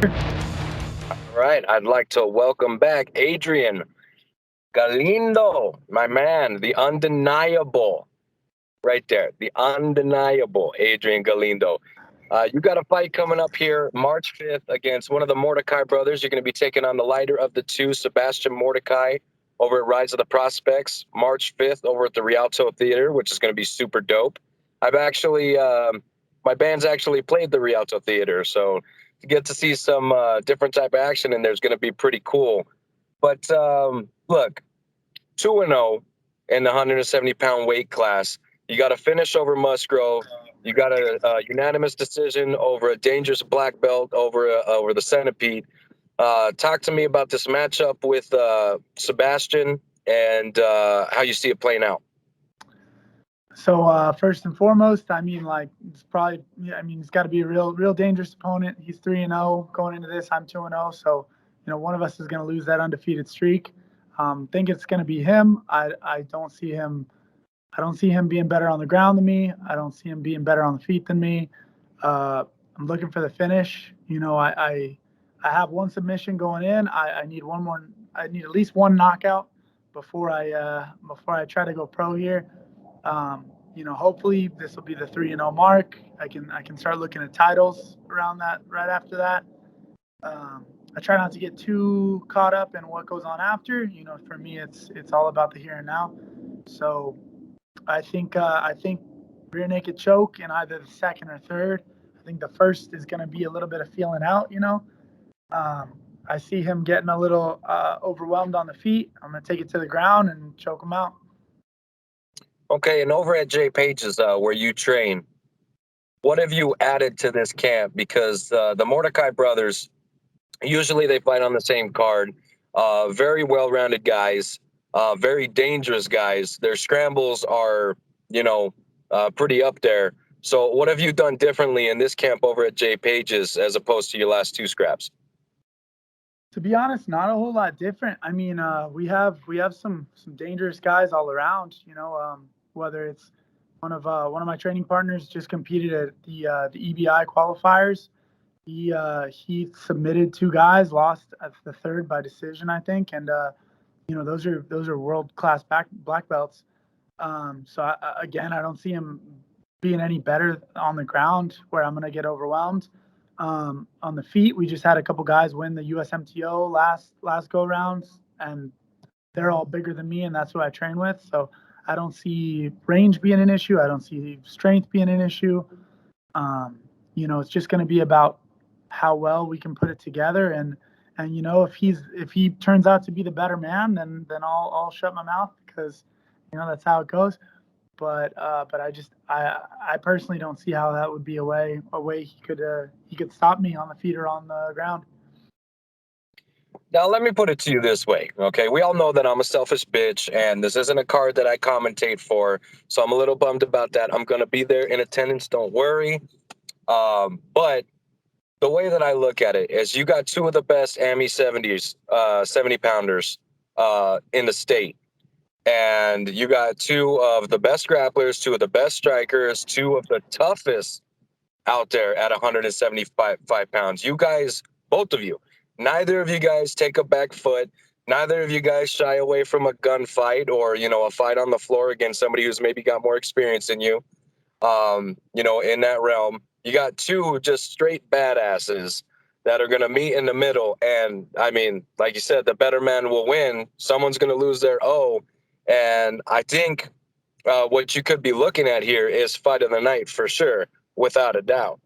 All right, I'd like to welcome back Adrian Galindo, my man, the undeniable, right there, the undeniable Adrian Galindo. You got a fight coming up here March 5th against one of the Mordecai brothers. You're going to be taking on the lighter of the two, Sebastian Mordecai, over at Rise of the Prospects, March 5th over at the Rialto Theater, which is going to be super dope. I've actually, my band's actually played the Rialto Theater, so to get to see some different type of action in there is going to be pretty cool. But look, 2-0 in the 170-pound weight class. You got a finish over Musgrove. You got a unanimous decision over a dangerous black belt over the Centipede. Talk to me about this matchup with Sebastian and how you see it playing out. So first and foremost, it's probably, it's got to be a real dangerous opponent. He's 3-0 going into this. I'm 2-0, so one of us is going to lose that undefeated streak. Think it's going to be him. I don't see him. I don't see him being better on the ground than me. I don't see him being better on the feet than me. I'm looking for the finish. I have one submission going in. I need one more. I need at least one knockout before I try to go pro here. Hopefully this will be the 3-0 mark. I can start looking at titles around that right after that. I try not to get too caught up in what goes on after. For me, it's all about the here and now. So I think rear naked choke in either the second or third. I think the first is going to be a little bit of feeling out. I see him getting a little overwhelmed on the feet. I'm going to take it to the ground and choke him out. Okay, and over at Jay Page's, where you train, what have you added to this camp? Because the Mordecai brothers, usually they fight on the same card. Very well-rounded guys, very dangerous guys. Their scrambles are, pretty up there. So what have you done differently in this camp over at Jay Page's as opposed to your last two scraps? To be honest, not a whole lot different. We have some dangerous guys all around. Whether it's one of my training partners just competed at the EBI qualifiers. He submitted two guys, lost at the third by decision, I think, and those are world class black belts. So again, I don't see him being any better on the ground where I'm going to get overwhelmed. On the feet, we just had a couple guys win the USMTO last go rounds, and they're all bigger than me, and that's who I train with. So I don't see range being an issue. I don't see strength being an issue. It's just going to be about how well we can put it together, and if he turns out to be the better man, then I'll shut my mouth because that's how it goes. But I personally don't see how that would be a way he could stop me on the feet or on the ground. Now, let me put it to you this way, okay? We all know that I'm a selfish bitch, and this isn't a card that I commentate for, so I'm a little bummed about that. I'm going to be there in attendance, don't worry. But the way that I look at it is you got two of the best AMI 70-pounders in the state. And you got two of the best grapplers, two of the best strikers, two of the toughest out there at 175 pounds. You guys, both of you, neither of you guys take a back foot. Neither of you guys shy away from a gunfight or, a fight on the floor against somebody who's maybe got more experience than you, in that realm. You got two just straight badasses that are going to meet in the middle. And, like you said, the better man will win. Someone's going to lose their O. And I think what you could be looking at here is fight of the night for sure, without a doubt.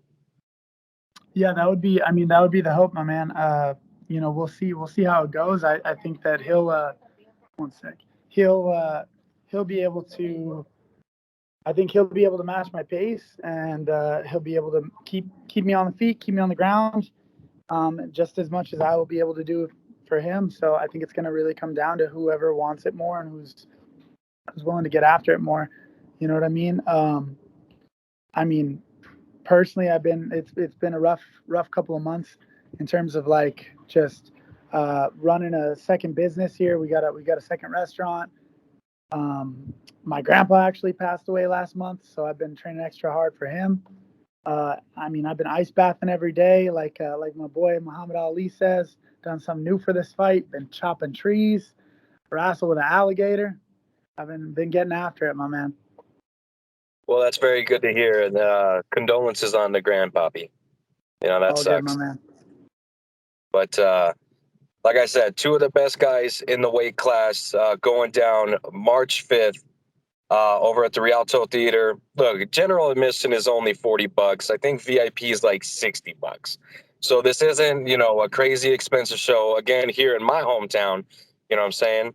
Yeah, that would be the hope, my man. We'll see how it goes. I think that he'll be able to. I think he'll be able to match my pace, and he'll be able to keep me on the feet, keep me on the ground, just as much as I will be able to do for him. So I think it's going to really come down to whoever wants it more and who's willing to get after it more. You know what I mean? Personally, it's been a rough couple of months in terms of just running a second business here. We got a second restaurant. My grandpa actually passed away last month, so I've been training extra hard for him. I mean, I've been ice bathing every day, like my boy Muhammad Ali says. Done something new for this fight. Been chopping trees, wrestled with an alligator. I've been getting after it, my man. Well, that's very good to hear. And condolences on the grandpappy. You know, that All good, my sucks. man. But like I said, two of the best guys in the weight class going down March 5th over at the Rialto Theater. Look, general admission is only $40. I think VIP is like $60. So this isn't, you know, a crazy expensive show. Again, here in my hometown, you know what I'm saying?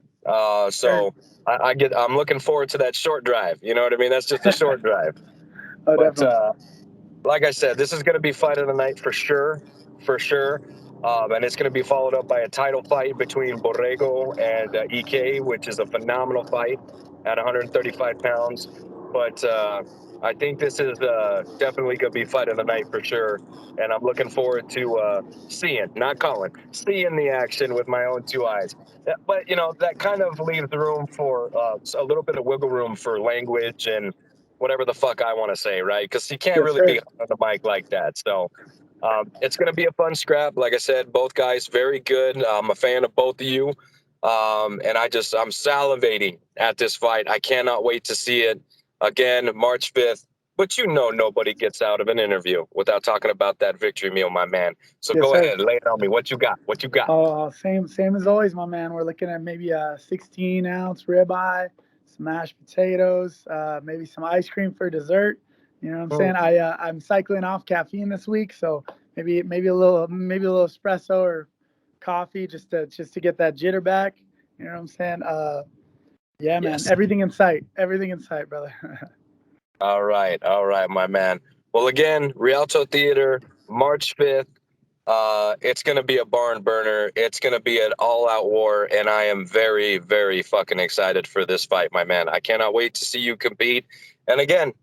So I'm looking forward to that short drive. You know what I mean? That's just a short drive. Oh, But definitely. like I said, this is going to be fight of the night for sure, for sure. And it's going to be followed up by a title fight between Borrego and EK, which is a phenomenal fight at 135 pounds. But I think this is definitely going to be fight of the night for sure. And I'm looking forward to seeing, not calling, seeing the action with my own two eyes. But, you know, that kind of leaves room for a little bit of wiggle room for language and whatever the fuck I want to say, right? Because you can't Yes, really sir. be on the mic like that. So it's going to be a fun scrap. Like I said, both guys very good. I'm a fan of both of you. And I'm salivating at this fight. I cannot wait to see it again, March 5th. But you know nobody gets out of an interview without talking about that victory meal, my man. So Yes, go sir. ahead, lay it on me. What you got? What you got? Oh, same as always, my man. We're looking at maybe a 16-ounce ribeye, some mashed potatoes, maybe some ice cream for dessert. You know what I'm saying? I'm cycling off caffeine this week, so maybe a little espresso or coffee just to get that jitter back. You know what I'm saying? Yeah, man. Yes. Everything in sight, brother. All right, my man. Well, again, Rialto Theater, March 5th. It's going to be a barn burner. It's going to be an all-out war, and I am very, very fucking excited for this fight, my man. I cannot wait to see you compete. And again,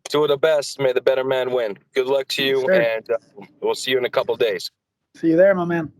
two of the best. May the better man win. Good luck to Yes, you, sir. and we'll see you in a couple days. See you there, my man.